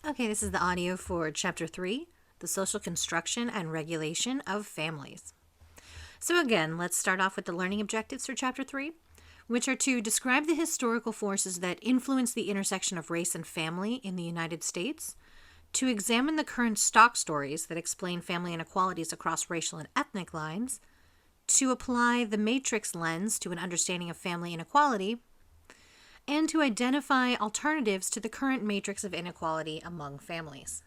Okay, this is the audio for Chapter 3, The Social Construction and Regulation of Families. So again, let's start off with the learning objectives for Chapter 3, which are to describe the historical forces that influence the intersection of race and family in the United States, to examine the current stock stories that explain family inequalities across racial and ethnic lines, to apply the matrix lens to an understanding of family inequality, and to identify alternatives to the current matrix of inequality among families.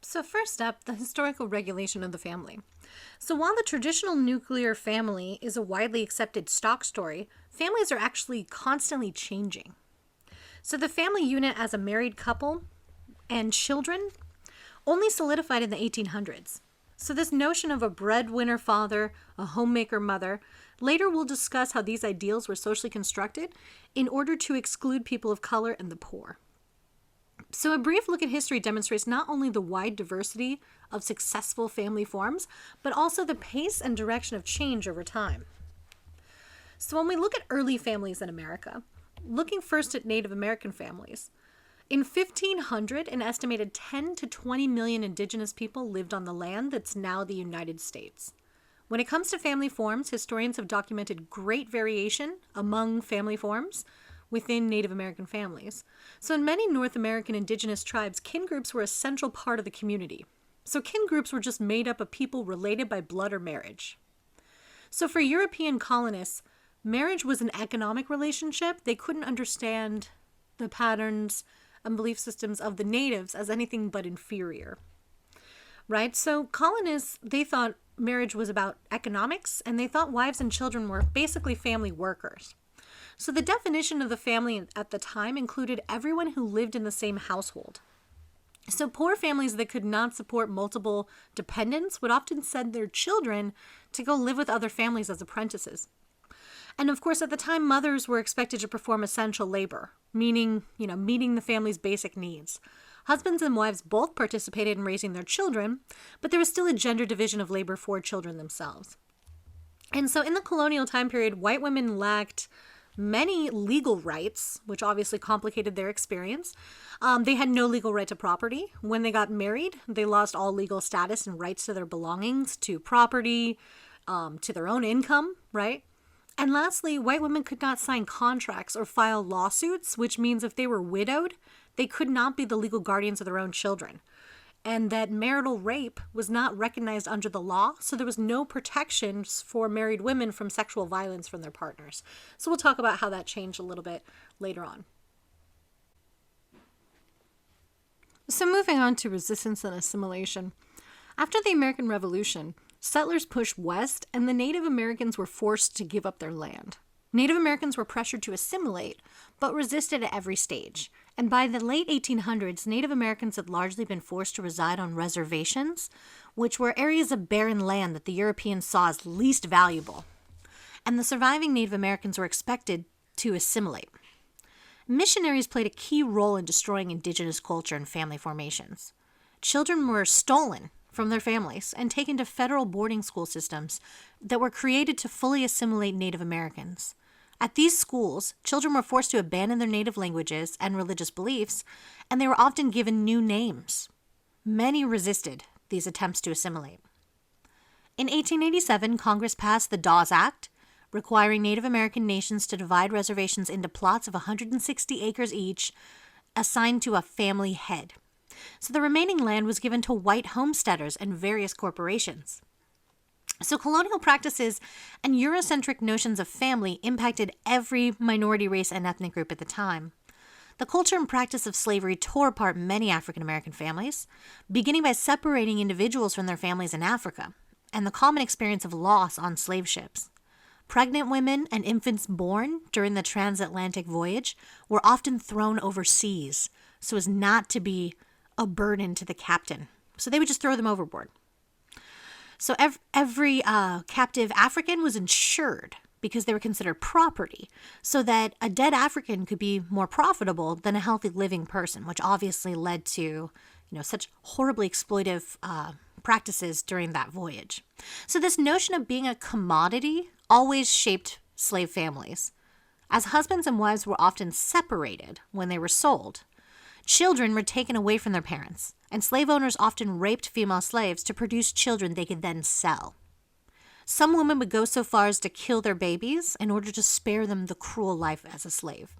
So first up, the historical regulation of the family. So while the traditional nuclear family is a widely accepted stock story, families are actually constantly changing. So the family unit as a married couple and children only solidified in the 1800s. So this notion of a breadwinner father, a homemaker mother, later we'll discuss how these ideals were socially constructed in order to exclude people of color and the poor. So a brief look at history demonstrates not only the wide diversity of successful family forms, but also the pace and direction of change over time. So when we look at early families in America, looking first at Native American families, in 1500, an estimated 10 to 20 million indigenous people lived on the land that's now the United States. When it comes to family forms, historians have documented great variation among family forms within Native American families. So in many North American indigenous tribes, kin groups were a central part of the community. So kin groups were just made up of people related by blood or marriage. So for European colonists, marriage was an economic relationship. They couldn't understand the patterns and belief systems of the natives as anything but inferior, right? So colonists, they thought marriage was about economics, and they thought wives and children were basically family workers. So the definition of the family at the time included everyone who lived in the same household. So poor families that could not support multiple dependents would often send their children to go live with other families as apprentices. And of course, at the time, mothers were expected to perform essential labor, meaning, meeting the family's basic needs. Husbands and wives both participated in raising their children, but there was still a gender division of labor for children themselves. And so in the colonial time period, white women lacked many legal rights, which obviously complicated their experience. They had no legal right to property. When they got married, they lost all legal status and rights to their belongings, to property, to their own income, right? And lastly, white women could not sign contracts or file lawsuits, which means if they were widowed, they could not be the legal guardians of their own children. And that marital rape was not recognized under the law, so there was no protections for married women from sexual violence from their partners. So we'll talk about how that changed a little bit later on. So moving on to resistance and assimilation. After the American Revolution, settlers pushed west, and the Native Americans were forced to give up their land. Native Americans were pressured to assimilate, but resisted at every stage. And by the late 1800s, Native Americans had largely been forced to reside on reservations, which were areas of barren land that the Europeans saw as least valuable. And the surviving Native Americans were expected to assimilate. Missionaries played a key role in destroying indigenous culture and family formations. Children were stolen from their families and taken to federal boarding school systems that were created to fully assimilate Native Americans. At these schools, children were forced to abandon their native languages and religious beliefs, and they were often given new names. Many resisted these attempts to assimilate. In 1887, Congress passed the Dawes Act, requiring Native American nations to divide reservations into plots of 160 acres each, assigned to a family head. So the remaining land was given to white homesteaders and various corporations. So colonial practices and Eurocentric notions of family impacted every minority race and ethnic group at the time. The culture and practice of slavery tore apart many African American families, beginning by separating individuals from their families in Africa, and the common experience of loss on slave ships. Pregnant women and infants born during the transatlantic voyage were often thrown overseas so as not to be a burden to the captain. So they would just throw them overboard. So every captive African was insured because they were considered property, so that a dead African could be more profitable than a healthy living person, which obviously led to, such horribly exploitive practices during that voyage. So this notion of being a commodity always shaped slave families, as husbands and wives were often separated when they were sold. Children were taken away from their parents, and slave owners often raped female slaves to produce children they could then sell. Some women would go so far as to kill their babies in order to spare them the cruel life as a slave.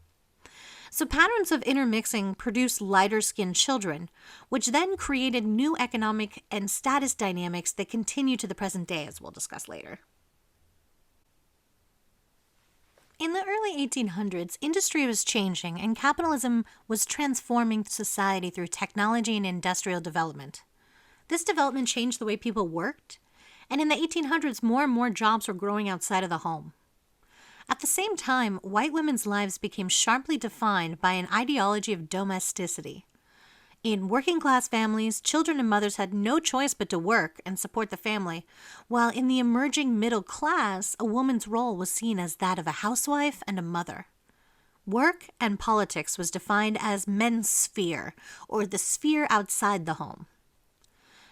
So patterns of intermixing produced lighter-skinned children, which then created new economic and status dynamics that continue to the present day, as we'll discuss later. In the early 1800s, industry was changing and capitalism was transforming society through technology and industrial development. This development changed the way people worked, and in the 1800s, more and more jobs were growing outside of the home. At the same time, white women's lives became sharply defined by an ideology of domesticity. In working-class families, children and mothers had no choice but to work and support the family, while in the emerging middle class, a woman's role was seen as that of a housewife and a mother. Work and politics was defined as men's sphere, or the sphere outside the home.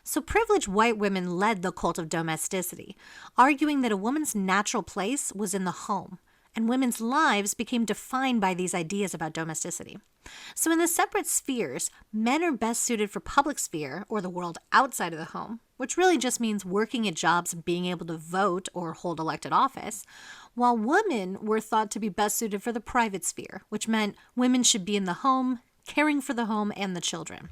So privileged white women led the cult of domesticity, arguing that a woman's natural place was in the home, and women's lives became defined by these ideas about domesticity. So in the separate spheres, men are best suited for public sphere, or the world outside of the home, which really just means working at jobs and being able to vote or hold elected office, while women were thought to be best suited for the private sphere, which meant women should be in the home, caring for the home and the children.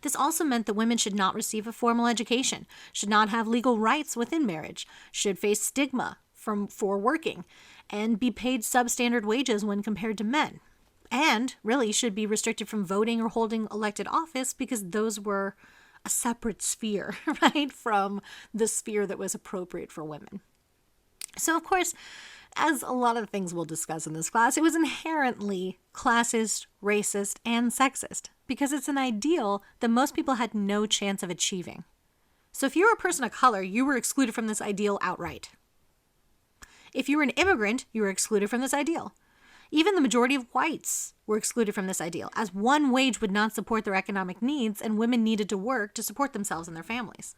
This also meant that women should not receive a formal education, should not have legal rights within marriage, should face stigma for working, and be paid substandard wages when compared to men. And really should be restricted from voting or holding elected office because those were a separate sphere, right, from the sphere that was appropriate for women. So, of course, as a lot of things we'll discuss in this class, it was inherently classist, racist, and sexist because it's an ideal that most people had no chance of achieving. So if you were a person of color, you were excluded from this ideal outright. If you were an immigrant, you were excluded from this ideal. Even the majority of whites were excluded from this ideal, as one wage would not support their economic needs and women needed to work to support themselves and their families.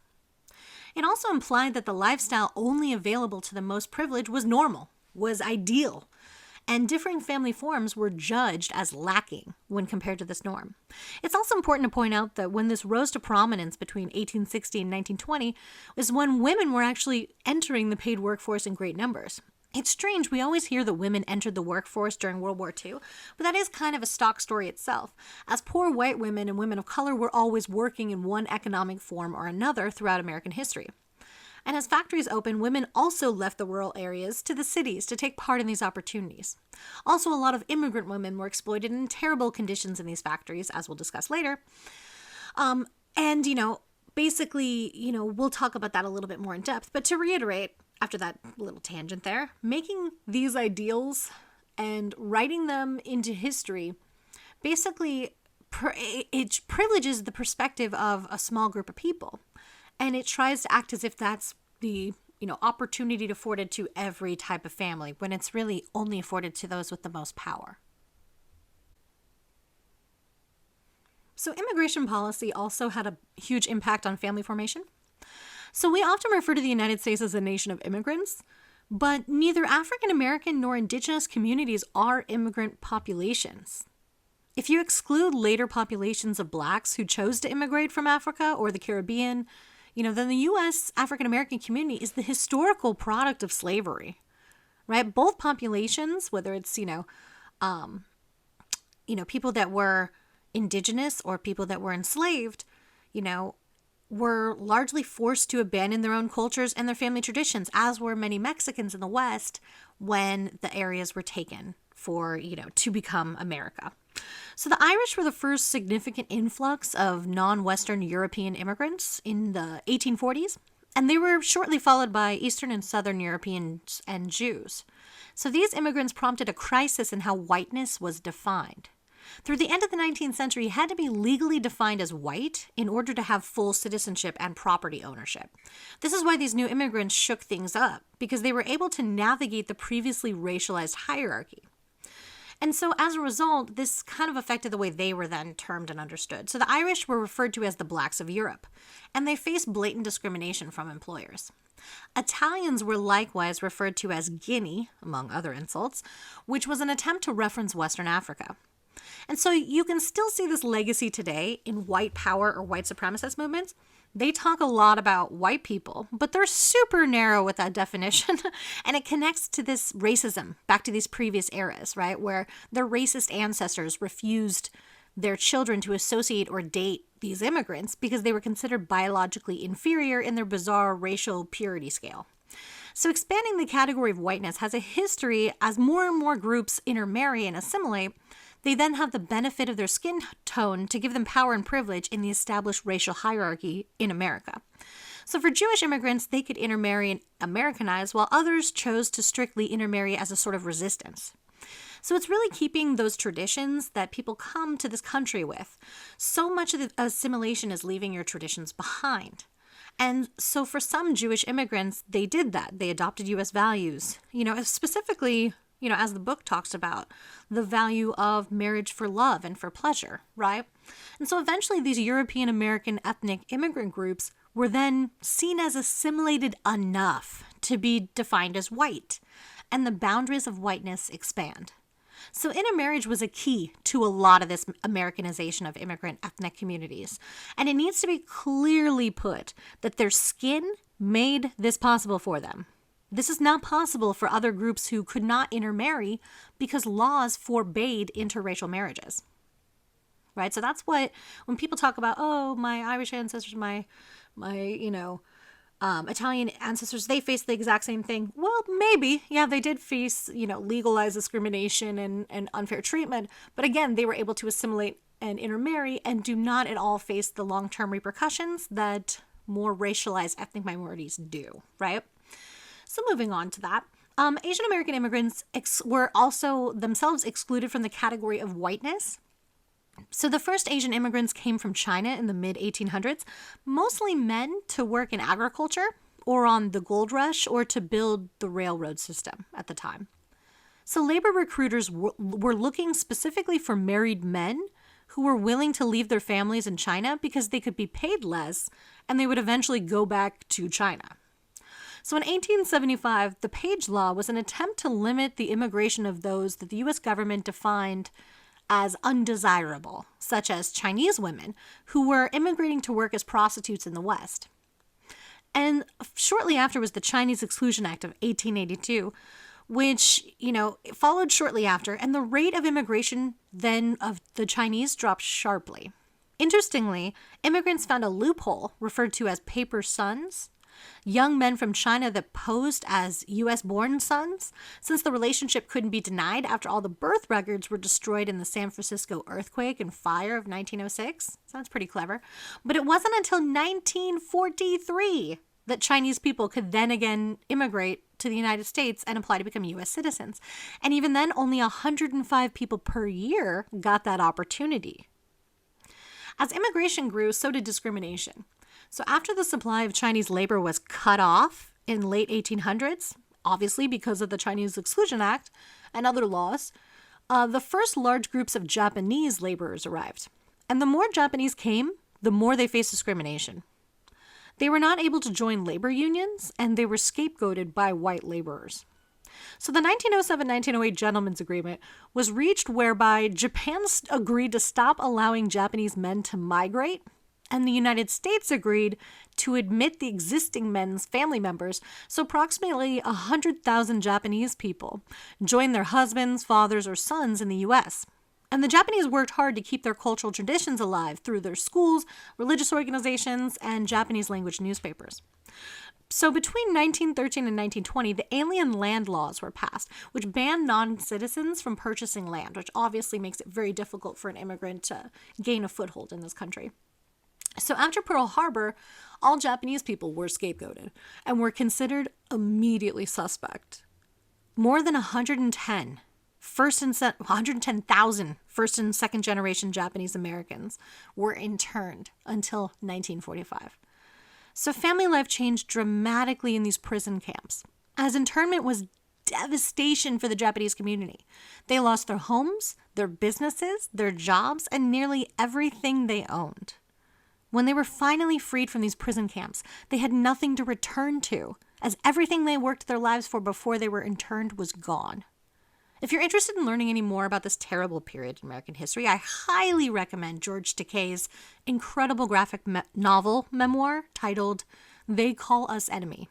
It also implied that the lifestyle only available to the most privileged was normal, was ideal, and differing family forms were judged as lacking when compared to this norm. It's also important to point out that when this rose to prominence between 1860 and 1920 was when women were actually entering the paid workforce in great numbers. It's strange, we always hear that women entered the workforce during World War II, but that is kind of a stock story itself, as poor white women and women of color were always working in one economic form or another throughout American history. And as factories opened, women also left the rural areas to the cities to take part in these opportunities. Also, a lot of immigrant women were exploited in terrible conditions in these factories, as we'll discuss later. Basically, we'll talk about that a little bit more in depth. But to reiterate, after that little tangent there, making these ideals and writing them into history basically it privileges the perspective of a small group of people. And it tries to act as if that's the opportunity afforded to every type of family, when it's really only afforded to those with the most power. So immigration policy also had a huge impact on family formation. So we often refer to the United States as a nation of immigrants, but neither African American nor indigenous communities are immigrant populations. If you exclude later populations of blacks who chose to immigrate from Africa or the Caribbean, then the U.S. African American community is the historical product of slavery, right? Both populations, whether it's, people that were indigenous or people that were enslaved, were largely forced to abandon their own cultures and their family traditions, as were many Mexicans in the West when the areas were taken for, to become America. So the Irish were the first significant influx of non-Western European immigrants in the 1840s, and they were shortly followed by Eastern and Southern Europeans and Jews. So these immigrants prompted a crisis in how whiteness was defined. Through the end of the 19th century, you had to be legally defined as white in order to have full citizenship and property ownership. This is why these new immigrants shook things up, because they were able to navigate the previously racialized hierarchy. And so as a result, this kind of affected the way they were then termed and understood. So the Irish were referred to as the blacks of Europe, and they faced blatant discrimination from employers. Italians were likewise referred to as Guinea, among other insults, which was an attempt to reference Western Africa. And so you can still see this legacy today in white power or white supremacist movements. They talk a lot about white people, but they're super narrow with that definition. And it connects to this racism, back to these previous eras, right? Where their racist ancestors refused their children to associate or date these immigrants because they were considered biologically inferior in their bizarre racial purity scale. So expanding the category of whiteness has a history as more and more groups intermarry and assimilate. They then have the benefit of their skin tone to give them power and privilege in the established racial hierarchy in America. So for Jewish immigrants, they could intermarry and Americanize, while others chose to strictly intermarry as a sort of resistance. So it's really keeping those traditions that people come to this country with. So much of the assimilation is leaving your traditions behind. And so for some Jewish immigrants, they did that. They adopted U.S. values, specifically, as the book talks about, the value of marriage for love and for pleasure, right? And so eventually these European American ethnic immigrant groups were then seen as assimilated enough to be defined as white, and the boundaries of whiteness expand. So intermarriage was a key to a lot of this Americanization of immigrant ethnic communities. And it needs to be clearly put that their skin made this possible for them. This is not possible for other groups who could not intermarry because laws forbade interracial marriages. Right? So that's what, when people talk about, oh, my Irish ancestors, my Italian ancestors, they faced the exact same thing. Well, maybe. Yeah, they did face, legalized discrimination and unfair treatment. But again, they were able to assimilate and intermarry and do not at all face the long-term repercussions that more racialized ethnic minorities do, right? So moving on to that. Asian American immigrants were also themselves excluded from the category of whiteness. So the first Asian immigrants came from China in the mid-1800s, mostly men to work in agriculture or on the gold rush or to build the railroad system at the time. So labor recruiters were looking specifically for married men who were willing to leave their families in China because they could be paid less and they would eventually go back to China. So in 1875, the Page Law was an attempt to limit the immigration of those that the U.S. government defined as undesirable, such as Chinese women who were immigrating to work as prostitutes in the West. And shortly after was the Chinese Exclusion Act of 1882, which, followed shortly after, and the rate of immigration then of the Chinese dropped sharply. Interestingly, immigrants found a loophole referred to as paper sons, young men from China that posed as U.S.-born sons, since the relationship couldn't be denied after all the birth records were destroyed in the San Francisco earthquake and fire of 1906. Sounds pretty clever. But it wasn't until 1943 that Chinese people could then again immigrate to the United States and apply to become U.S. citizens. And even then, only 105 people per year got that opportunity. As immigration grew, so did discrimination. So after the supply of Chinese labor was cut off in late 1800s, obviously because of the Chinese Exclusion Act and other laws, the first large groups of Japanese laborers arrived. And the more Japanese came, the more they faced discrimination. They were not able to join labor unions, and they were scapegoated by white laborers. So the 1907-1908 Gentlemen's Agreement was reached whereby Japan agreed to stop allowing Japanese men to migrate, and the United States agreed to admit the existing men's family members, so approximately 100,000 Japanese people joined their husbands, fathers, or sons in the U.S. And the Japanese worked hard to keep their cultural traditions alive through their schools, religious organizations, and Japanese language newspapers. So between 1913 and 1920, the Alien Land Laws were passed, which banned non-citizens from purchasing land, which obviously makes it very difficult for an immigrant to gain a foothold in this country. So after Pearl Harbor, all Japanese people were scapegoated and were considered immediately suspect. More than 110,000 first and second generation Japanese Americans were interned until 1945. So family life changed dramatically in these prison camps, as internment was devastation for the Japanese community. They lost their homes, their businesses, their jobs, and nearly everything they owned. When they were finally freed from these prison camps, they had nothing to return to, as everything they worked their lives for before they were interned was gone. If you're interested in learning any more about this terrible period in American history, I highly recommend George Takei's incredible graphic novel memoir titled They Call Us Enemy.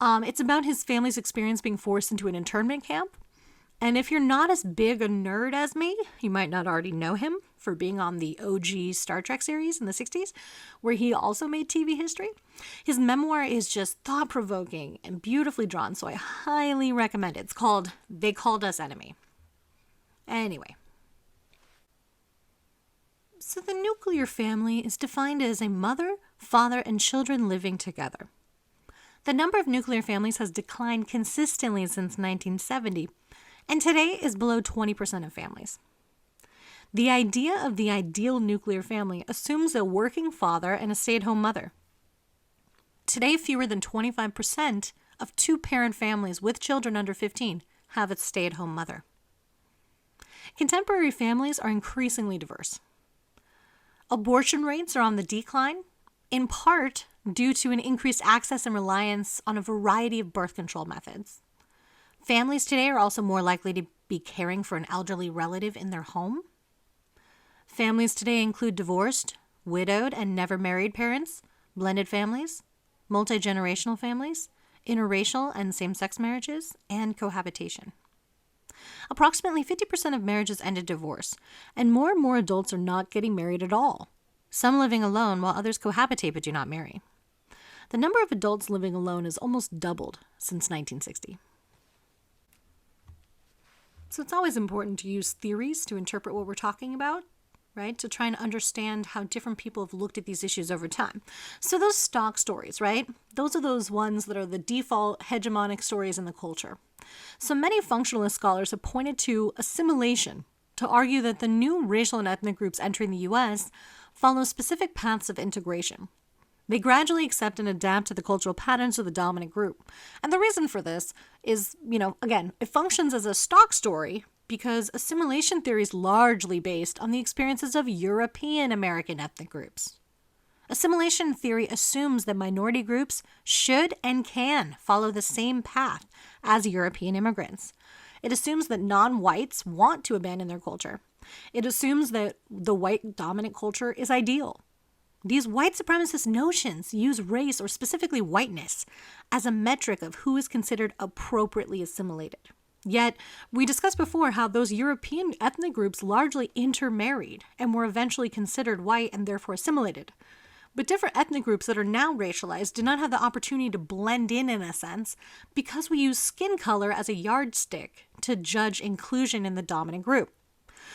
It's about his family's experience being forced into an internment camp. And if you're not as big a nerd as me, you might not already know him for being on the OG Star Trek series in the 60s, where he also made TV history. His memoir is just thought-provoking and beautifully drawn, so I highly recommend it. It's called They Called Us Enemy. Anyway. So the nuclear family is defined as a mother, father, and children living together. The number of nuclear families has declined consistently since 1970, and today is below 20% of families. The idea of the ideal nuclear family assumes a working father and a stay-at-home mother. Today, fewer than 25% of two-parent families with children under 15 have a stay-at-home mother. Contemporary families are increasingly diverse. Abortion rates are on the decline, in part due to an increased access and reliance on a variety of birth control methods. Families today are also more likely to be caring for an elderly relative in their home. Families today include divorced, widowed, and never married parents, blended families, multi-generational families, interracial and same-sex marriages, and cohabitation. Approximately 50% of marriages end in divorce, and more adults are not getting married at all, some living alone while others cohabitate but do not marry. The number of adults living alone has almost doubled since 1960. So it's always important to use theories to interpret what we're talking about, right? To try and understand how different people have looked at these issues over time. So those stock stories, right? Those are those ones that are the default hegemonic stories in the culture. So many functionalist scholars have pointed to assimilation to argue that the new racial and ethnic groups entering the U.S. follow specific paths of integration. They gradually accept and adapt to the cultural patterns of the dominant group. And the reason for this is, again, it functions as a stock story because assimilation theory is largely based on the experiences of European American ethnic groups. Assimilation theory assumes that minority groups should and can follow the same path as European immigrants. It assumes that non-whites want to abandon their culture. It assumes that the white dominant culture is ideal. These white supremacist notions use race, or specifically whiteness, as a metric of who is considered appropriately assimilated. Yet, we discussed before how those European ethnic groups largely intermarried and were eventually considered white and therefore assimilated. But different ethnic groups that are now racialized did not have the opportunity to blend in a sense, because we use skin color as a yardstick to judge inclusion in the dominant group.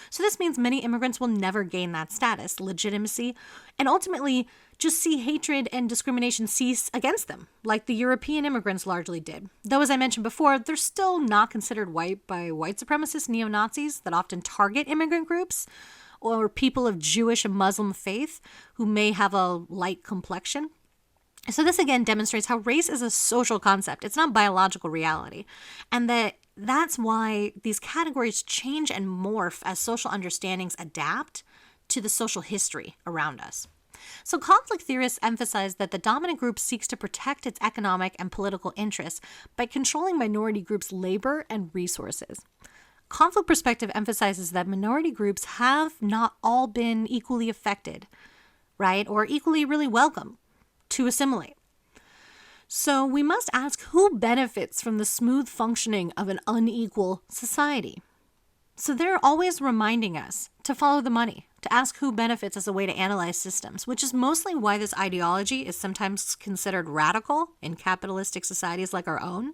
So this means many immigrants will never gain that status, legitimacy, and ultimately just see hatred and discrimination cease against them, like the European immigrants largely did. Though, as I mentioned before, they're still not considered white by white supremacist neo-Nazis that often target immigrant groups or people of Jewish and Muslim faith who may have a light complexion. So this again demonstrates how race is a social concept. It's not biological reality. And that's why these categories change and morph as social understandings adapt to the social history around us. So conflict theorists emphasize that the dominant group seeks to protect its economic and political interests by controlling minority groups' labor and resources. Conflict perspective emphasizes that minority groups have not all been equally affected, right, or equally really welcome to assimilate. So we must ask who benefits from the smooth functioning of an unequal society. So they're always reminding us to follow the money, to ask who benefits as a way to analyze systems, which is mostly why this ideology is sometimes considered radical in capitalistic societies like our own,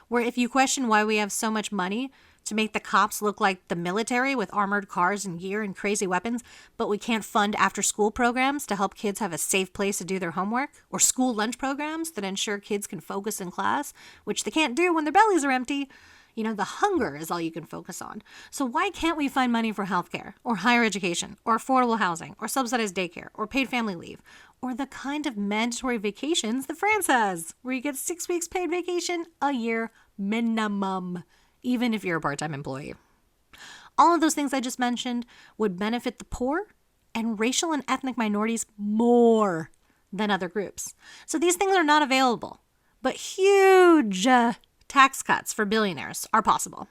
where if you question why we have so much money to make the cops look like the military with armored cars and gear and crazy weapons, but we can't fund after-school programs to help kids have a safe place to do their homework, or school lunch programs that ensure kids can focus in class, which they can't do when their bellies are empty. The hunger is all you can focus on. So why can't we find money for healthcare, or higher education, or affordable housing, or subsidized daycare, or paid family leave, or the kind of mandatory vacations that France has, where you get 6 weeks paid vacation a year minimum, even if you're a part-time employee? All of those things I just mentioned would benefit the poor and racial and ethnic minorities more than other groups. So these things are not available, but huge tax cuts for billionaires are possible.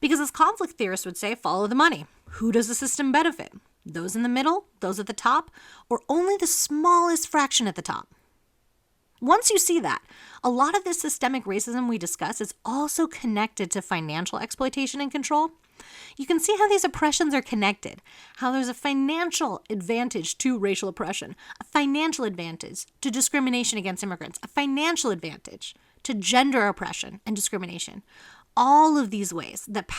Because as conflict theorists would say, follow the money. Who does the system benefit? Those in the middle, those at the top, or only the smallest fraction at the top? Once you see that, a lot of this systemic racism we discuss is also connected to financial exploitation and control. You can see how these oppressions are connected, how there's a financial advantage to racial oppression, a financial advantage to discrimination against immigrants, a financial advantage to gender oppression and discrimination. All of these ways that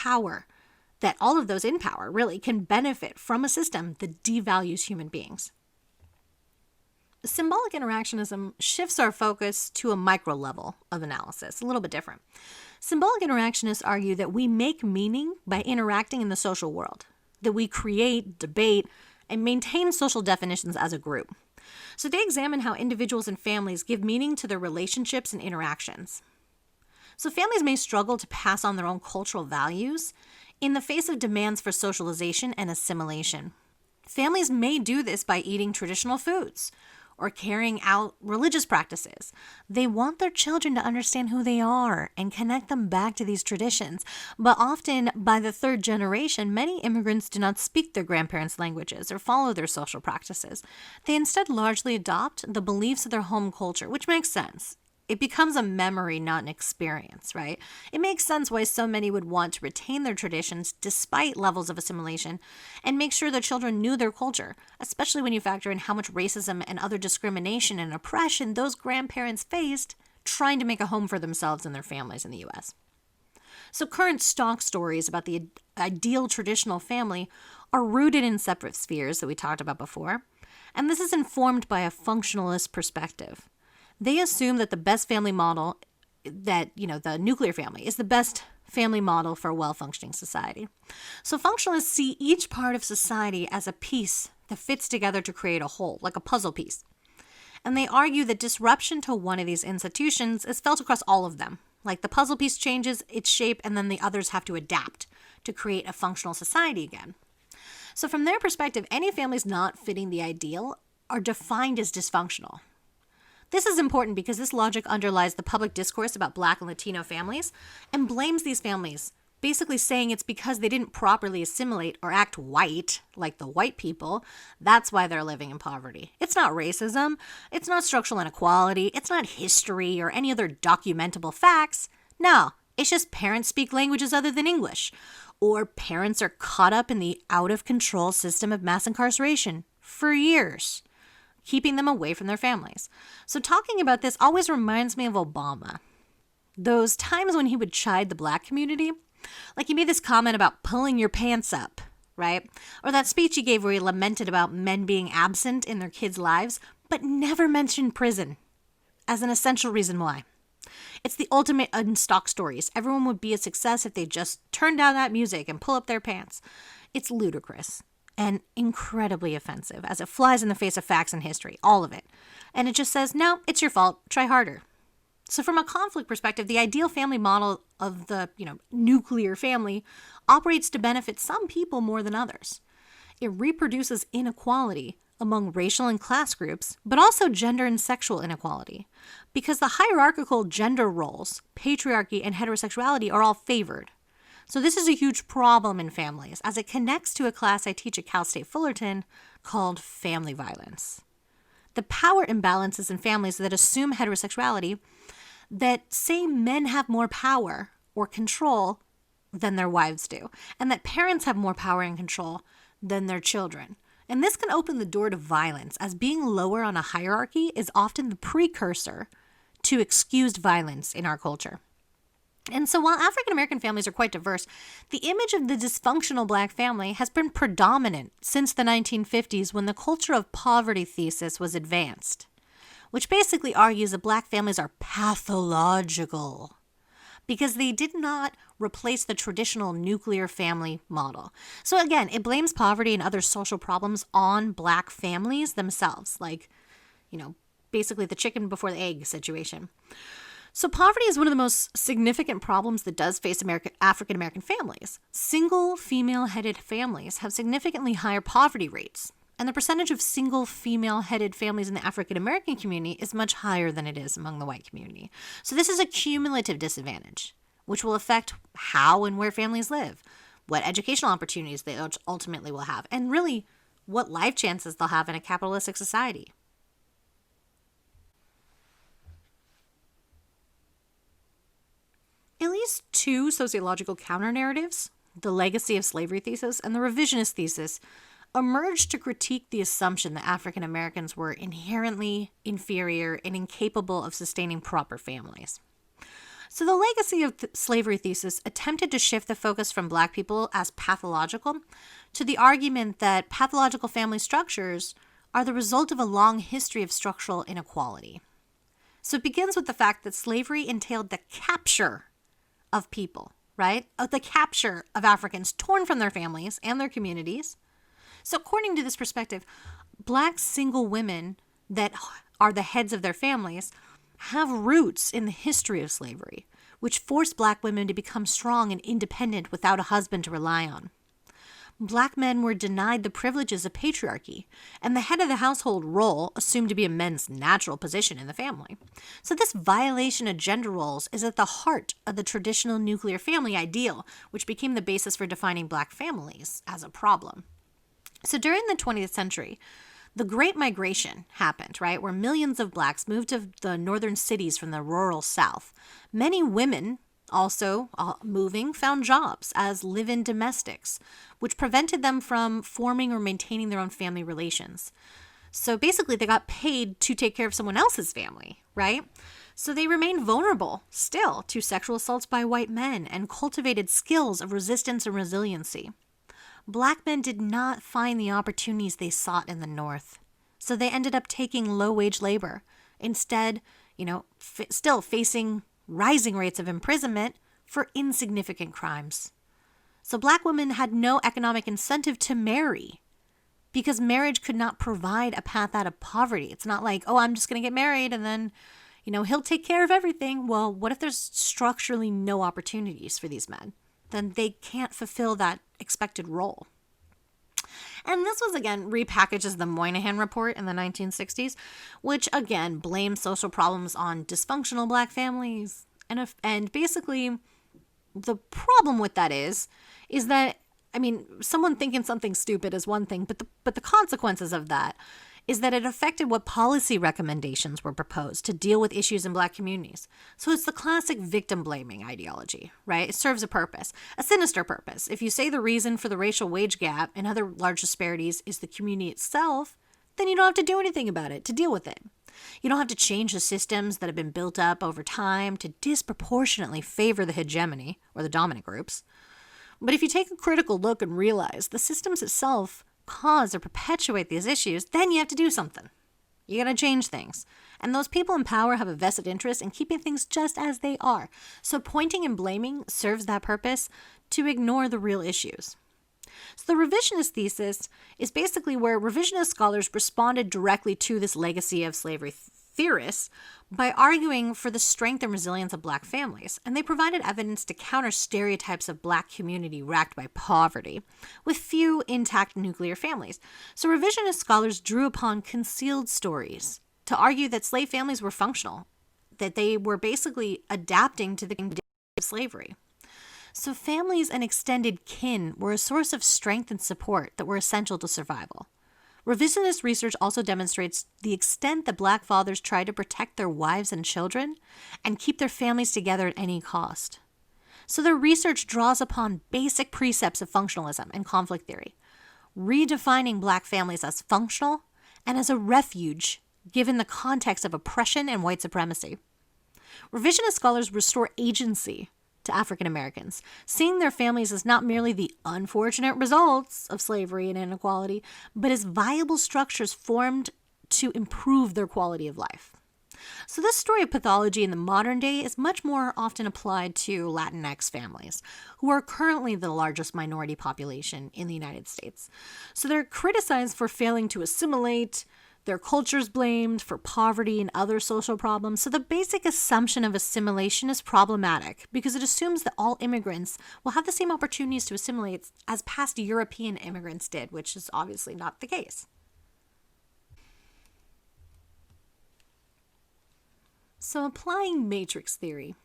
all of those in power really can benefit from a system that devalues human beings. Symbolic interactionism shifts our focus to a micro level of analysis, a little bit different. Symbolic interactionists argue that we make meaning by interacting in the social world, that we create, debate, and maintain social definitions as a group. So they examine how individuals and families give meaning to their relationships and interactions. So families may struggle to pass on their own cultural values in the face of demands for socialization and assimilation. Families may do this by eating traditional foods or carrying out religious practices. They want their children to understand who they are and connect them back to these traditions. But often, by the third generation, many immigrants do not speak their grandparents' languages or follow their social practices. They instead largely adopt the beliefs of their home culture, which makes sense. It becomes a memory, not an experience, right? It makes sense why so many would want to retain their traditions despite levels of assimilation and make sure their children knew their culture, especially when you factor in how much racism and other discrimination and oppression those grandparents faced trying to make a home for themselves and their families in the U.S. So current stock stories about the ideal traditional family are rooted in separate spheres that we talked about before, and this is informed by a functionalist perspective. They assume that the best family model, the nuclear family, is the best family model for a well-functioning society. So functionalists see each part of society as a piece that fits together to create a whole, like a puzzle piece. And they argue that disruption to one of these institutions is felt across all of them. Like the puzzle piece changes its shape and then the others have to adapt to create a functional society again. So from their perspective, any families not fitting the ideal are defined as dysfunctional. This is important because this logic underlies the public discourse about Black and Latino families and blames these families, basically saying it's because they didn't properly assimilate or act white, like the white people. That's why they're living in poverty. It's not racism. It's not structural inequality. It's not history or any other documentable facts. No, it's just parents speak languages other than English, or parents are caught up in the out-of-control system of mass incarceration for years, keeping them away from their families. So talking about this always reminds me of Obama. Those times when he would chide the Black community, like he made this comment about pulling your pants up, right? Or that speech he gave where he lamented about men being absent in their kids' lives, but never mentioned prison as an essential reason why. It's the ultimate unstock stories. Everyone would be a success if they just turn down that music and pull up their pants. It's ludicrous and incredibly offensive as it flies in the face of facts and history, all of it. And it just says, no, it's your fault, try harder. So from a conflict perspective, the ideal family model of the, nuclear family operates to benefit some people more than others. It reproduces inequality among racial and class groups, but also gender and sexual inequality, because the hierarchical gender roles, patriarchy and heterosexuality are all favored. So this is a huge problem in families as it connects to a class I teach at Cal State Fullerton called family violence. The power imbalances in families that assume heterosexuality that say men have more power or control than their wives do, and that parents have more power and control than their children. And this can open the door to violence, as being lower on a hierarchy is often the precursor to excused violence in our culture. And so while African American families are quite diverse, the image of the dysfunctional Black family has been predominant since the 1950s when the culture of poverty thesis was advanced, which basically argues that Black families are pathological because they did not replace the traditional nuclear family model. So again, it blames poverty and other social problems on Black families themselves, like, basically the chicken before the egg situation. So poverty is one of the most significant problems that does face African American families. Single female-headed families have significantly higher poverty rates, and the percentage of single female-headed families in the African American community is much higher than it is among the white community. So this is a cumulative disadvantage, which will affect how and where families live, what educational opportunities they ultimately will have, and really what life chances they'll have in a capitalistic society. At least two sociological counter-narratives, the legacy of slavery thesis and the revisionist thesis, emerged to critique the assumption that African Americans were inherently inferior and incapable of sustaining proper families. So the legacy of the slavery thesis attempted to shift the focus from Black people as pathological to the argument that pathological family structures are the result of a long history of structural inequality. So it begins with the fact that slavery entailed the capture of people, right? The capture of Africans torn from their families and their communities. So according to this perspective, Black single women that are the heads of their families have roots in the history of slavery, which forced Black women to become strong and independent without a husband to rely on. Black men were denied the privileges of patriarchy, and the head of the household role assumed to be a man's natural position in the family. So this violation of gender roles is at the heart of the traditional nuclear family ideal, which became the basis for defining Black families as a problem. So during the 20th century, the Great Migration happened, right, where millions of Blacks moved to the northern cities from the rural South. Many women also moving found jobs as live-in domestics, which prevented them from forming or maintaining their own family relations. So basically, they got paid to take care of someone else's family, right? So they remained vulnerable still to sexual assaults by white men and cultivated skills of resistance and resiliency. Black men did not find the opportunities they sought in the North, so they ended up taking low-wage labor. Instead, still facing rising rates of imprisonment for insignificant crimes. So Black women had no economic incentive to marry because marriage could not provide a path out of poverty. It's not like, oh, I'm just going to get married and then, he'll take care of everything. Well, what if there's structurally no opportunities for these men? Then they can't fulfill that expected role. And this was, again, repackaged as the Moynihan Report in the 1960s, which, again, blames social problems on dysfunctional Black families. And basically, the problem with that is that, someone thinking something stupid is one thing, but the consequences of that is that it affected what policy recommendations were proposed to deal with issues in Black communities. So it's the classic victim-blaming ideology, right? It serves a purpose, a sinister purpose. If you say the reason for the racial wage gap and other large disparities is the community itself, then you don't have to do anything about it to deal with it. You don't have to change the systems that have been built up over time to disproportionately favor the hegemony or the dominant groups. But if you take a critical look and realize the systems itself cause or perpetuate these issues, then you have to do something. You got to change things. And those people in power have a vested interest in keeping things just as they are. So pointing and blaming serves that purpose to ignore the real issues. So the revisionist thesis is basically where revisionist scholars responded directly to this legacy of slavery theorists by arguing for the strength and resilience of Black families, and they provided evidence to counter stereotypes of Black community racked by poverty, with few intact nuclear families. So revisionist scholars drew upon concealed stories to argue that slave families were functional, that they were basically adapting to the conditions of slavery. So families and extended kin were a source of strength and support that were essential to survival. Revisionist research also demonstrates the extent that Black fathers tried to protect their wives and children and keep their families together at any cost. So their research draws upon basic precepts of functionalism and conflict theory, redefining Black families as functional and as a refuge given the context of oppression and white supremacy. Revisionist scholars restore agency to African Americans, seeing their families as not merely the unfortunate results of slavery and inequality, but as viable structures formed to improve their quality of life. So this story of pathology in the modern day is much more often applied to Latinx families, who are currently the largest minority population in the United States. So they're criticized for failing to assimilate, their culture's blamed for poverty and other social problems. So the basic assumption of assimilation is problematic because it assumes that all immigrants will have the same opportunities to assimilate as past European immigrants did, which is obviously not the case. So applying matrix theory,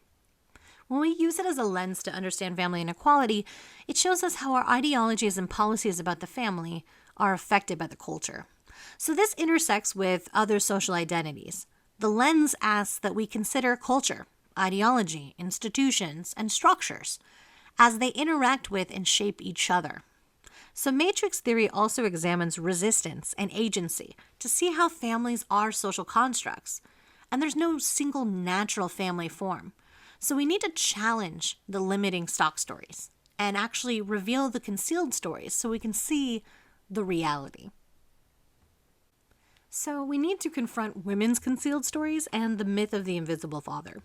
When we use it as a lens to understand family inequality, it shows us how our ideologies and policies about the family are affected by the culture. So this intersects with other social identities. The lens asks that we consider culture, ideology, institutions, and structures as they interact with and shape each other. So matrix theory also examines resistance and agency to see how families are social constructs. And there's no single natural family form. So we need to challenge the limiting stock stories and actually reveal the concealed stories so we can see the reality. So we need to confront women's concealed stories and the myth of the invisible father.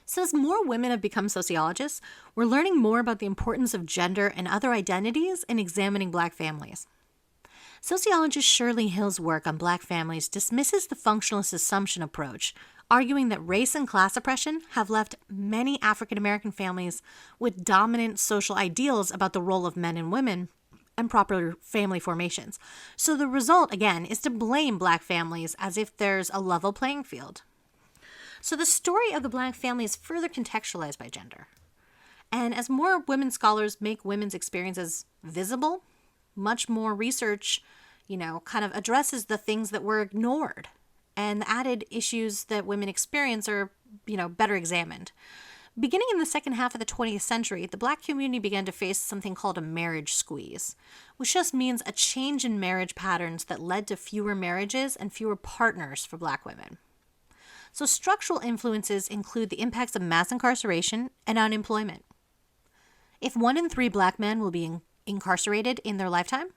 So as more women have become sociologists, we're learning more about the importance of gender and other identities in examining Black families. Sociologist Shirley Hill's work on Black families dismisses the functionalist assumption approach, arguing that race and class oppression have left many African American families with dominant social ideals about the role of men and women and proper family formations. So the result, again, is to blame Black families as if there's a level playing field. So the story of the Black family is further contextualized by gender. And as more women scholars make women's experiences visible, much more research, kind of addresses the things that were ignored. And the added issues that women experience are, better examined. Beginning in the second half of the 20th century, the Black community began to face something called a marriage squeeze, which just means a change in marriage patterns that led to fewer marriages and fewer partners for Black women. So structural influences include the impacts of mass incarceration and unemployment. If 1 in 3 Black men will be incarcerated in their lifetime,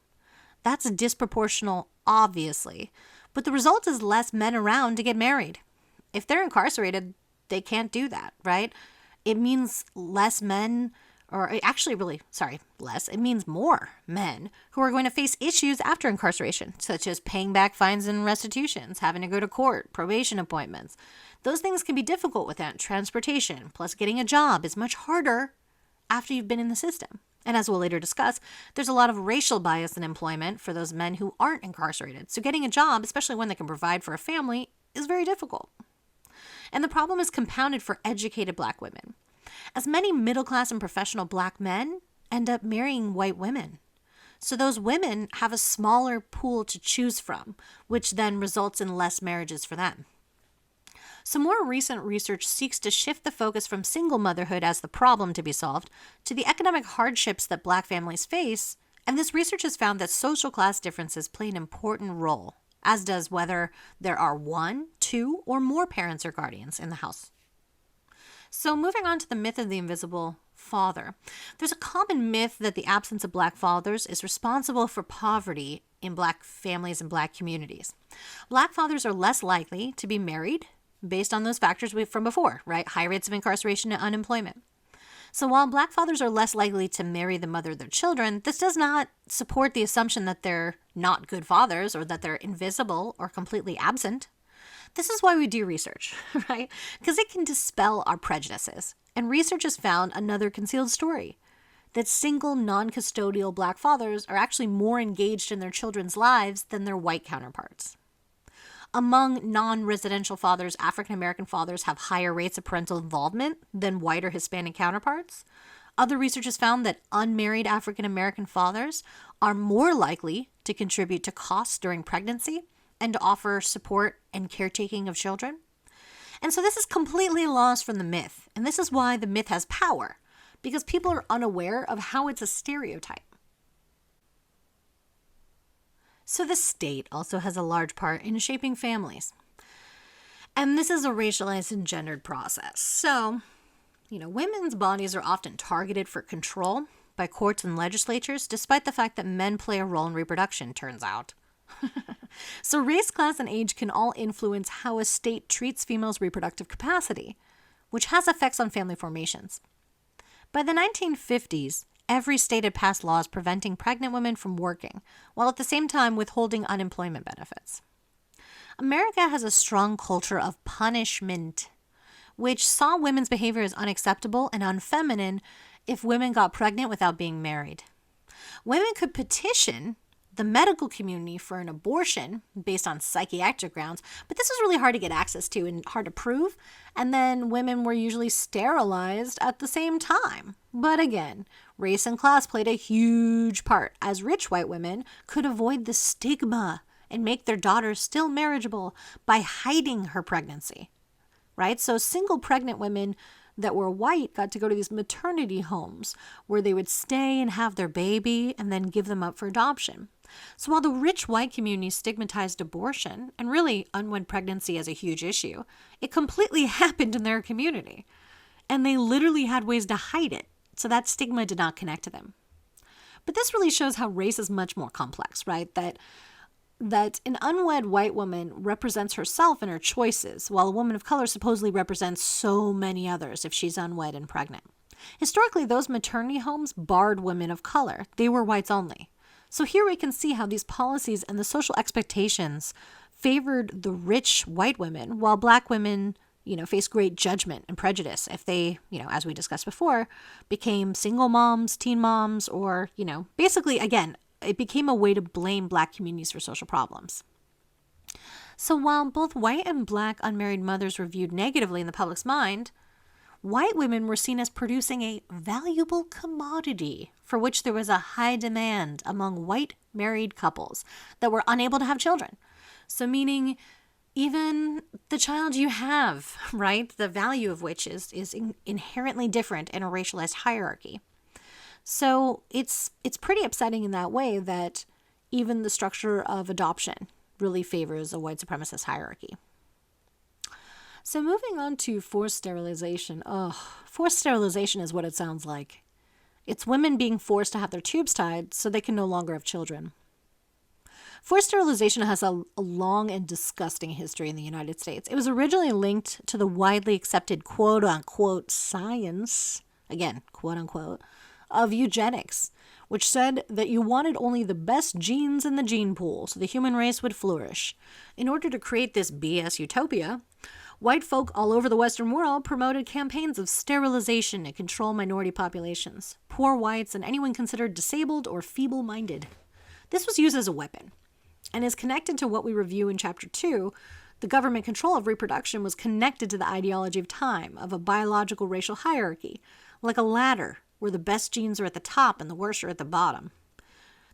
that's disproportional, obviously, but the result is less men around to get married. If they're incarcerated, they can't do that, right? It means less men, it means more men who are going to face issues after incarceration, such as paying back fines and restitutions, having to go to court, probation appointments. Those things can be difficult without transportation, plus getting a job is much harder after you've been in the system. And as we'll later discuss, there's a lot of racial bias in employment for those men who aren't incarcerated. So getting a job, especially one that can provide for a family, is very difficult. And the problem is compounded for educated Black women, as many middle-class and professional Black men end up marrying white women. So those women have a smaller pool to choose from, which then results in less marriages for them. So more recent research seeks to shift the focus from single motherhood as the problem to be solved to the economic hardships that Black families face, and this research has found that social class differences play an important role, as does whether there are 1, 2, or more parents or guardians in the house. So moving on to the myth of the invisible father. There's a common myth that the absence of Black fathers is responsible for poverty in Black families and Black communities. Black fathers are less likely to be married based on those factors from before, right? High rates of incarceration and unemployment. So while Black fathers are less likely to marry the mother of their children, this does not support the assumption that they're not good fathers or that they're invisible or completely absent. This is why we do research, right? Because it can dispel our prejudices. And research has found another concealed story, that single non-custodial Black fathers are actually more engaged in their children's lives than their white counterparts. Among non-residential fathers, African American fathers have higher rates of parental involvement than white or Hispanic counterparts. Other research has found that unmarried African American fathers are more likely to contribute to costs during pregnancy and to offer support and caretaking of children. And so this is completely lost from the myth, and this is why the myth has power, because people are unaware of how it's a stereotype. So the state also has a large part in shaping families. And this is a racialized and gendered process. So, women's bodies are often targeted for control by courts and legislatures, despite the fact that men play a role in reproduction, turns out. So race, class, and age can all influence how a state treats females' reproductive capacity, which has effects on family formations. By the 1950s, every state had passed laws preventing pregnant women from working, while at the same time withholding unemployment benefits. America has a strong culture of punishment, which saw women's behavior as unacceptable and unfeminine if women got pregnant without being married. Women could petition the medical community for an abortion based on psychiatric grounds, but this was really hard to get access to and hard to prove. And then women were usually sterilized at the same time. But again, race and class played a huge part, as rich white women could avoid the stigma and make their daughters still marriageable by hiding her pregnancy, right? So single pregnant women that were white got to go to these maternity homes where they would stay and have their baby and then give them up for adoption. So while the rich white community stigmatized abortion and really unwed pregnancy as a huge issue, it completely happened in their community. And they literally had ways to hide it, so that stigma did not connect to them. But this really shows how race is much more complex, right? That an unwed white woman represents herself and her choices, while a woman of color supposedly represents so many others if she's unwed and pregnant. Historically, those maternity homes barred women of color. They were whites only. So here we can see how these policies and the social expectations favored the rich white women, while black women, faced great judgment and prejudice if they, as we discussed before, became single moms, teen moms, or, basically, again, it became a way to blame black communities for social problems. So while both white and black unmarried mothers were viewed negatively in the public's mind, white women were seen as producing a valuable commodity for which there was a high demand among white married couples that were unable to have children. So meaning even the child you have, right, the value of which is inherently different in a racialized hierarchy. So it's pretty upsetting in that way that even the structure of adoption really favors a white supremacist hierarchy. So moving on to forced sterilization. Forced sterilization is what it sounds like. It's women being forced to have their tubes tied so they can no longer have children. Forced sterilization has a long and disgusting history in the United States. It was originally linked to the widely accepted quote-unquote science, again, quote-unquote, of eugenics, which said that you wanted only the best genes in the gene pool so the human race would flourish. In order to create this BS utopia, white folk all over the Western world promoted campaigns of sterilization to control minority populations, poor whites, and anyone considered disabled or feeble-minded. This was used as a weapon, and is connected to what we review in Chapter 2. The government control of reproduction was connected to the ideology of time, of a biological racial hierarchy, like a ladder where the best genes are at the top and the worst are at the bottom.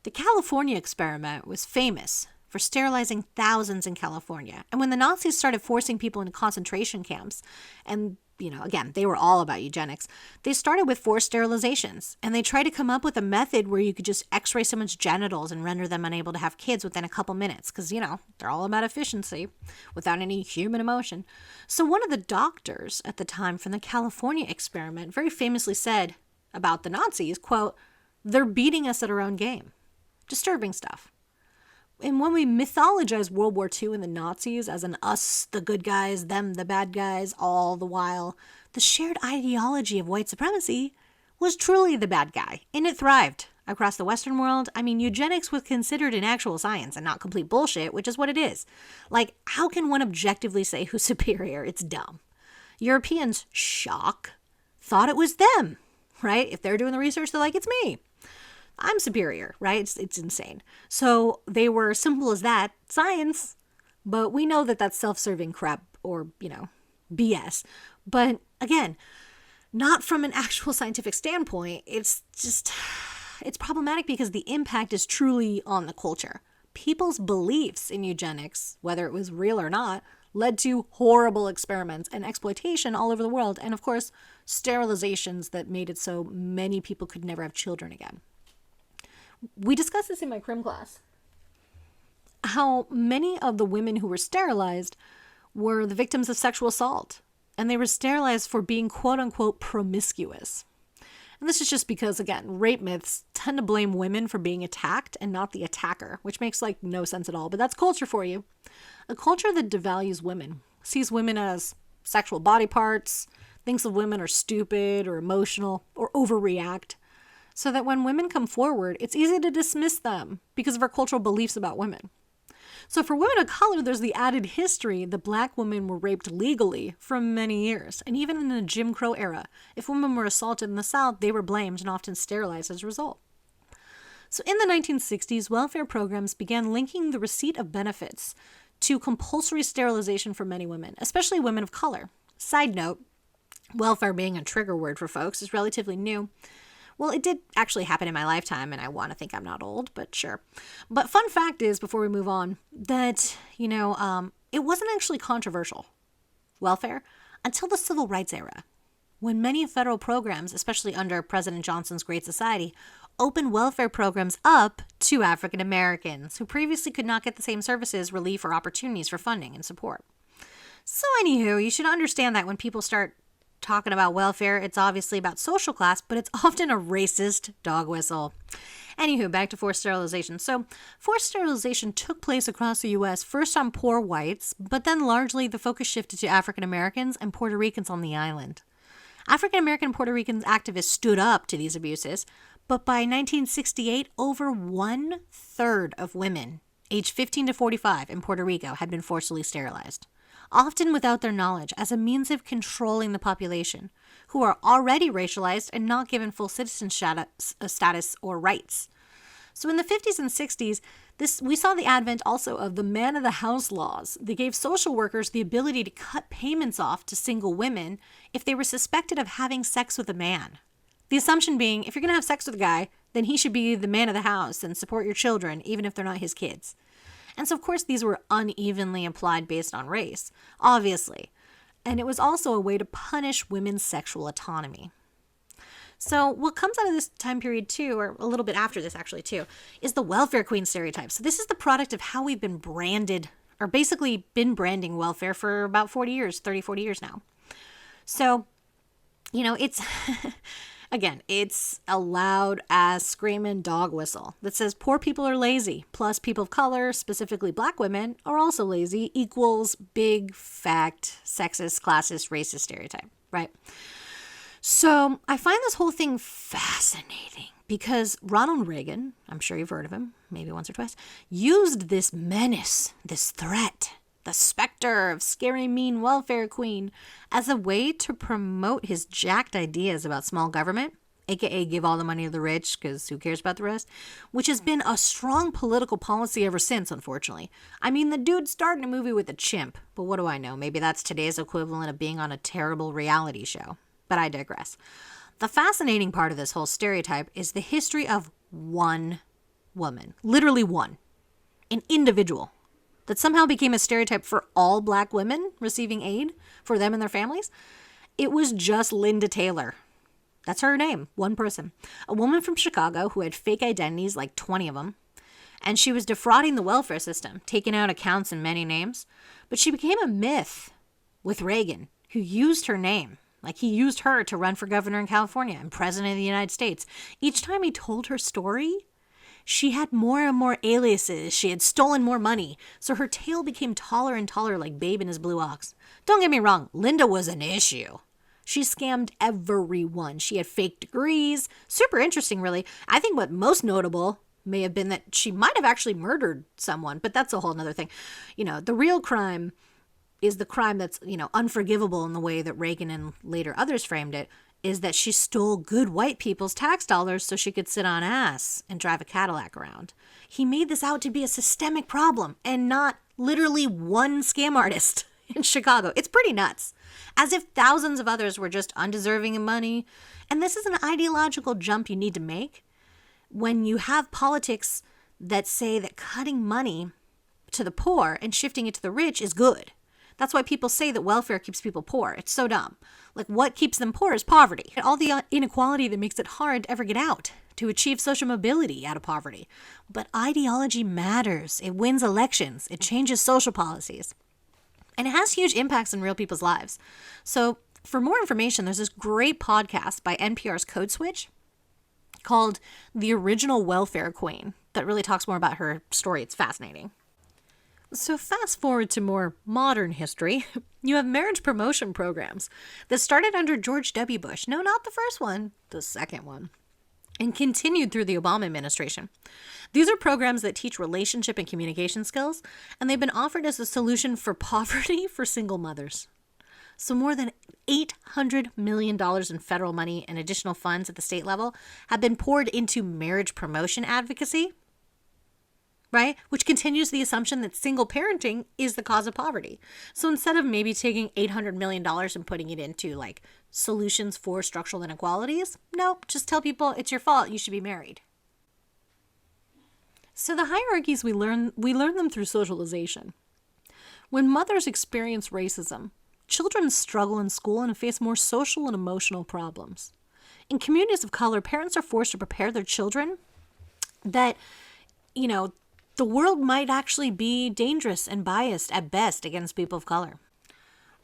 The California experiment was famous for sterilizing thousands in California. And when the Nazis started forcing people into concentration camps, and, again, they were all about eugenics, they started with forced sterilizations. And they tried to come up with a method where you could just x-ray someone's genitals and render them unable to have kids within a couple minutes. Because, they're all about efficiency without any human emotion. So one of the doctors at the time from the California experiment very famously said about the Nazis, quote, "They're beating us at our own game." Disturbing stuff. And when we mythologize World War II and the Nazis as an us, the good guys, them, the bad guys, all the while, the shared ideology of white supremacy was truly the bad guy, and it thrived across the Western world. I mean, eugenics was considered an actual science and not complete bullshit, which is what it is. Like, how can one objectively say who's superior? It's dumb. Europeans, shock, thought it was them. Right? If they're doing the research, they're like, it's me. I'm superior, right? It's insane. So they were simple as that, science, but we know that that's self-serving crap or, BS. But again, not from an actual scientific standpoint. It's problematic because the impact is truly on the culture. People's beliefs in eugenics, whether it was real or not, led to horrible experiments and exploitation all over the world. And of course, sterilizations that made it so many people could never have children again. We discussed this in my crim class. How many of the women who were sterilized were the victims of sexual assault. And they were sterilized for being quote unquote promiscuous. And this is just because, again, rape myths tend to blame women for being attacked and not the attacker, which makes no sense at all. But that's culture for you. A culture that devalues women, sees women as sexual body parts, thinks of women are stupid or emotional or overreact, so that when women come forward, it's easy to dismiss them because of our cultural beliefs about women. So for women of color, there's the added history that black women were raped legally for many years. And even in the Jim Crow era, if women were assaulted in the South, they were blamed and often sterilized as a result. So in the 1960s, welfare programs began linking the receipt of benefits to compulsory sterilization for many women, especially women of color. Side note, welfare being a trigger word for folks is relatively new. Well, it did actually happen in my lifetime, and I want to think I'm not old, but sure. But fun fact is, before we move on, that, it wasn't actually controversial, welfare, until the Civil Rights era, when many federal programs, especially under President Johnson's Great Society, opened welfare programs up to African Americans who previously could not get the same services, relief, or opportunities for funding and support. So anywho, you should understand that when people start talking about welfare, it's obviously about social class, but it's often a racist dog whistle. Anywho, back to forced sterilization. So, forced sterilization took place across the U.S., first on poor whites, but then largely the focus shifted to African Americans and Puerto Ricans on the island. African American and Puerto Rican activists stood up to these abuses, but by 1968, over 1/3 of women aged 15 to 45 in Puerto Rico had been forcibly sterilized, often without their knowledge, as a means of controlling the population, who are already racialized and not given full citizen status or rights. So in the 50s and 60s, we saw the advent also of the man of the house laws that gave social workers the ability to cut payments off to single women if they were suspected of having sex with a man. The assumption being, if you're going to have sex with a guy, then he should be the man of the house and support your children, even if they're not his kids. And so, of course, these were unevenly applied based on race, obviously. And it was also a way to punish women's sexual autonomy. So what comes out of this time period too, or a little bit after this actually too, is the welfare queen stereotype. So this is the product of how we've been branded, or basically been branding welfare for about 40 years now. So, it's... Again, it's a loud-ass screaming dog whistle that says poor people are lazy, plus people of color, specifically black women, are also lazy, equals big, fact, sexist, classist, racist stereotype, right? So I find this whole thing fascinating because Ronald Reagan, I'm sure you've heard of him, maybe once or twice, used this menace, this threat, the specter of scary, mean welfare queen, as a way to promote his jacked ideas about small government, aka give all the money to the rich, because who cares about the rest, which has been a strong political policy ever since, unfortunately. I mean, the dude started a movie with a chimp, but what do I know? Maybe that's today's equivalent of being on a terrible reality show. But I digress. The fascinating part of this whole stereotype is the history of one woman, literally one, an individual, that somehow became a stereotype for all black women receiving aid for them and their families. It was just Linda Taylor. That's her name, one person. A woman from Chicago who had fake identities, like 20 of them. And she was defrauding the welfare system, taking out accounts in many names. But she became a myth with Reagan, who used her name. Like he used her to run for governor in California and president of the United States. Each time he told her story, she had more and more aliases. She had stolen more money. So her tale became taller and taller like Babe and his Blue Ox. Don't get me wrong, Linda was an issue. She scammed everyone. She had fake degrees. Super interesting, really. I think what most notable may have been that she might have actually murdered someone, but that's a whole nother thing. The real crime is the crime that's, unforgivable in the way that Reagan and later others framed it, is that she stole good white people's tax dollars so she could sit on ass and drive a Cadillac around. He made this out to be a systemic problem and not literally one scam artist in Chicago. It's pretty nuts. As if thousands of others were just undeserving of money. And this is an ideological jump you need to make when you have politics that say that cutting money to the poor and shifting it to the rich is good. That's why people say that welfare keeps people poor. It's so dumb. Like, what keeps them poor is poverty. And all the inequality that makes it hard to ever get out, to achieve social mobility out of poverty. But ideology matters. It wins elections. It changes social policies. And it has huge impacts on real people's lives. So for more information, there's this great podcast by NPR's Code Switch called The Original Welfare Queen that really talks more about her story. It's fascinating. So fast forward to more modern history, you have marriage promotion programs that started under George W. Bush. No, not the first one, the second one, and continued through the Obama administration. These are programs that teach relationship and communication skills, and they've been offered as a solution for poverty for single mothers. So more than $800 million in federal money and additional funds at the state level have been poured into marriage promotion advocacy, right? Which continues the assumption that single parenting is the cause of poverty. So instead of maybe taking $800 million and putting it into like solutions for structural inequalities, no, just tell people it's your fault, you should be married. So the hierarchies we learn them through socialization. When mothers experience racism, children struggle in school and face more social and emotional problems. In communities of color, parents are forced to prepare their children that, the world might actually be dangerous and biased at best against people of color.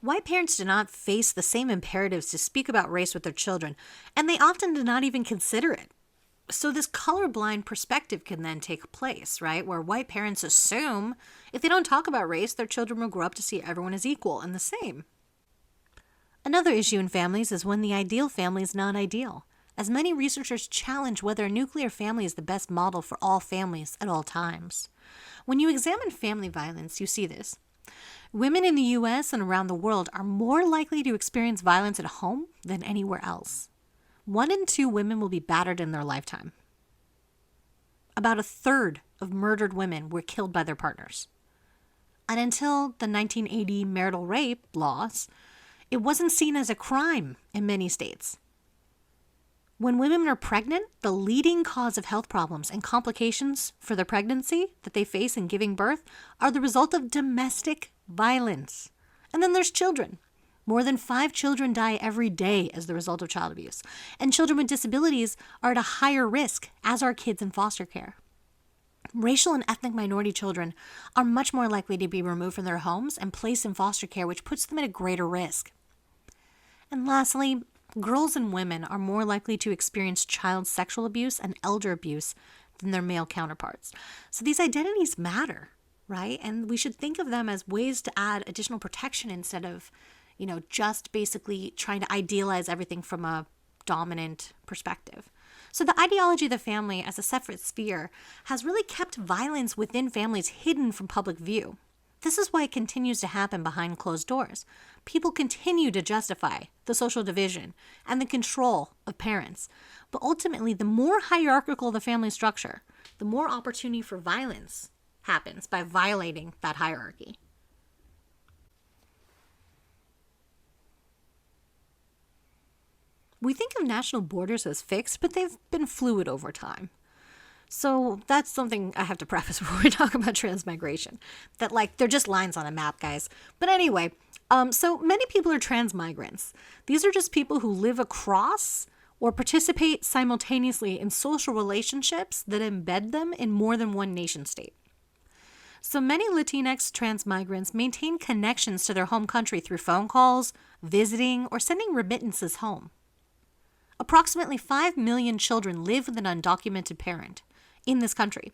White parents do not face the same imperatives to speak about race with their children, and they often do not even consider it. So this colorblind perspective can then take place, right? Where white parents assume if they don't talk about race, their children will grow up to see everyone as equal and the same. Another issue in families is when the ideal family is not ideal, as many researchers challenge whether a nuclear family is the best model for all families at all times. When you examine family violence, you see this. Women in the U.S. and around the world are more likely to experience violence at home than anywhere else. 1 in 2 women will be battered in their lifetime. About a third of murdered women were killed by their partners. And until the 1980 marital rape laws, it wasn't seen as a crime in many states. When women are pregnant, the leading cause of health problems and complications for their pregnancy that they face in giving birth are the result of domestic violence. And then there's children. More than 5 children die every day as the result of child abuse. And children with disabilities are at a higher risk, as are kids in foster care. Racial and ethnic minority children are much more likely to be removed from their homes and placed in foster care, which puts them at a greater risk. And lastly, girls and women are more likely to experience child sexual abuse and elder abuse than their male counterparts. So these identities matter, right? And we should think of them as ways to add additional protection instead of, just basically trying to idealize everything from a dominant perspective. So the ideology of the family as a separate sphere has really kept violence within families hidden from public view. This is why it continues to happen behind closed doors. People continue to justify the social division and the control of parents. But ultimately, the more hierarchical the family structure, the more opportunity for violence happens by violating that hierarchy. We think of national borders as fixed, but they've been fluid over time. So that's something I have to preface before we talk about transmigration. That they're just lines on a map, guys. But anyway, so many people are transmigrants. These are just people who live across or participate simultaneously in social relationships that embed them in more than one nation state. So many Latinx transmigrants maintain connections to their home country through phone calls, visiting, or sending remittances home. Approximately 5 million children live with an undocumented parent in this country.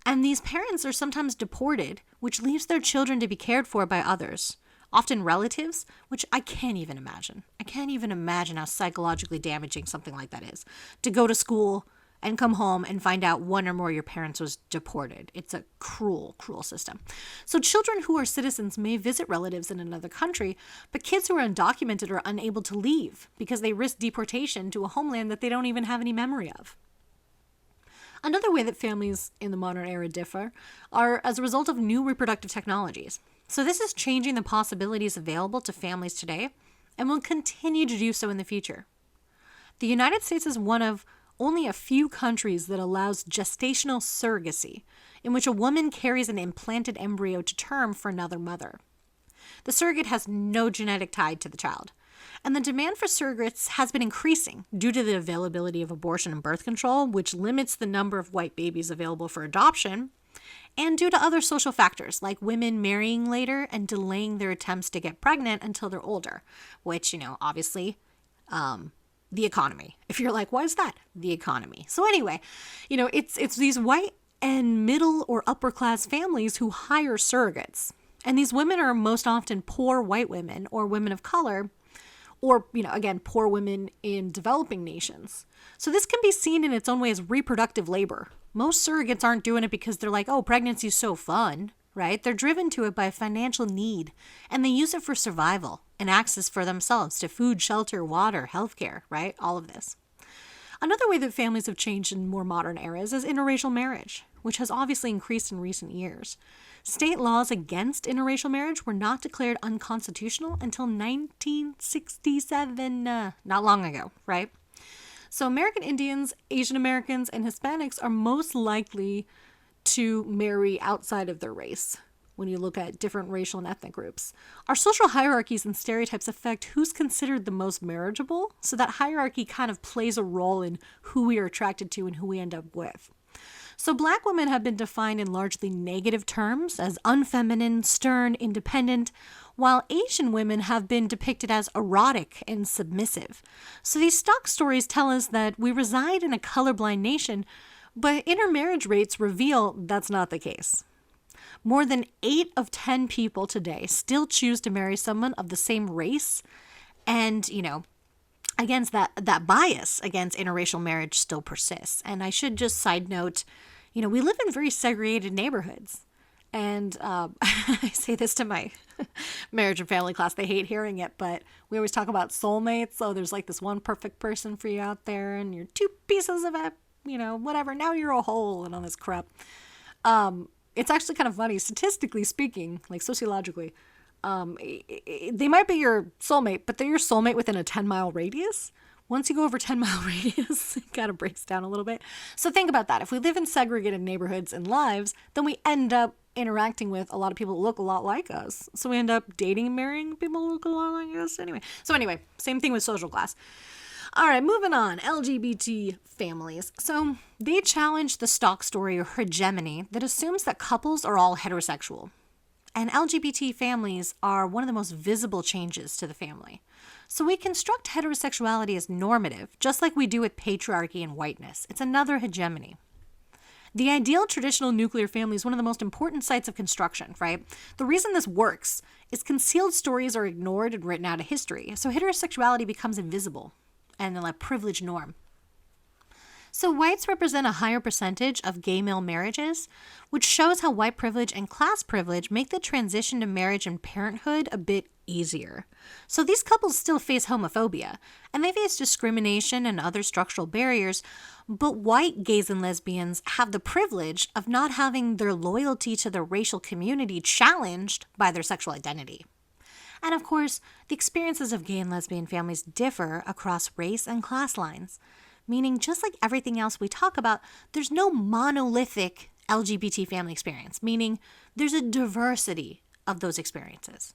And these parents are sometimes deported, which leaves their children to be cared for by others, often relatives, which I can't even imagine. I can't even imagine how psychologically damaging something like that is. To go to school and come home and find out one or more of your parents was deported. It's a cruel, cruel system. So children who are citizens may visit relatives in another country, but kids who are undocumented are unable to leave because they risk deportation to a homeland that they don't even have any memory of. Another way that families in the modern era differ are as a result of new reproductive technologies. So this is changing the possibilities available to families today and will continue to do so in the future. The United States is one of only a few countries that allows gestational surrogacy, in which a woman carries an implanted embryo to term for another mother. The surrogate has no genetic tie to the child, and the demand for surrogates has been increasing due to the availability of abortion and birth control, which limits the number of white babies available for adoption, and due to other social factors like women marrying later and delaying their attempts to get pregnant until they're older, which, obviously, the economy. If you're like, why is that? The economy. So anyway, it's these white and middle or upper class families who hire surrogates. And these women are most often poor white women or women of color, or, again, poor women in developing nations. So this can be seen in its own way as reproductive labor. Most surrogates aren't doing it because they're like, oh, pregnancy is so fun, right? They're driven to it by financial need, and they use it for survival and access for themselves to food, shelter, water, healthcare, right? All of this. Another way that families have changed in more modern eras is interracial marriage, which has obviously increased in recent years. State laws against interracial marriage were not declared unconstitutional until 1967, not long ago, right? So American Indians, Asian Americans, and Hispanics are most likely to marry outside of their race when you look at different racial and ethnic groups. Our social hierarchies and stereotypes affect who's considered the most marriageable, so that hierarchy kind of plays a role in who we are attracted to and who we end up with. So Black women have been defined in largely negative terms as unfeminine, stern, independent, while Asian women have been depicted as erotic and submissive. So these stock stories tell us that we reside in a colorblind nation, but intermarriage rates reveal that's not the case. More than 8 of 10 people today still choose to marry someone of the same race. And, against that bias against interracial marriage still persists. And I should just side note, we live in very segregated neighborhoods. And I say this to my marriage and family class. They hate hearing it, but we always talk about soulmates. So there's like this one perfect person for you out there, and you're 2 pieces of it, whatever. Now you're a whole and all this crap. It's actually kind of funny, statistically speaking, like sociologically, they might be your soulmate, but they're your soulmate within a 10-mile radius. Once you go over 10-mile radius, it kind of breaks down a little bit. So think about that. If we live in segregated neighborhoods and lives, then we end up interacting with a lot of people who look a lot like us. So we end up dating and marrying people who look a lot like us anyway. So anyway, same thing with social class. All right, moving on. LGBT families. So they challenge the stock story or hegemony that assumes that couples are all heterosexual. And LGBT families are one of the most visible changes to the family. So we construct heterosexuality as normative, just like we do with patriarchy and whiteness. It's another hegemony. The ideal traditional nuclear family is one of the most important sites of construction, right? The reason this works is concealed stories are ignored and written out of history. So heterosexuality becomes invisible and a privileged norm. So whites represent a higher percentage of gay male marriages, which shows how white privilege and class privilege make the transition to marriage and parenthood a bit easier. So these couples still face homophobia, and they face discrimination and other structural barriers, but white gays and lesbians have the privilege of not having their loyalty to the racial community challenged by their sexual identity. And of course, the experiences of gay and lesbian families differ across race and class lines, meaning just like everything else we talk about, there's no monolithic LGBT family experience, meaning there's a diversity of those experiences.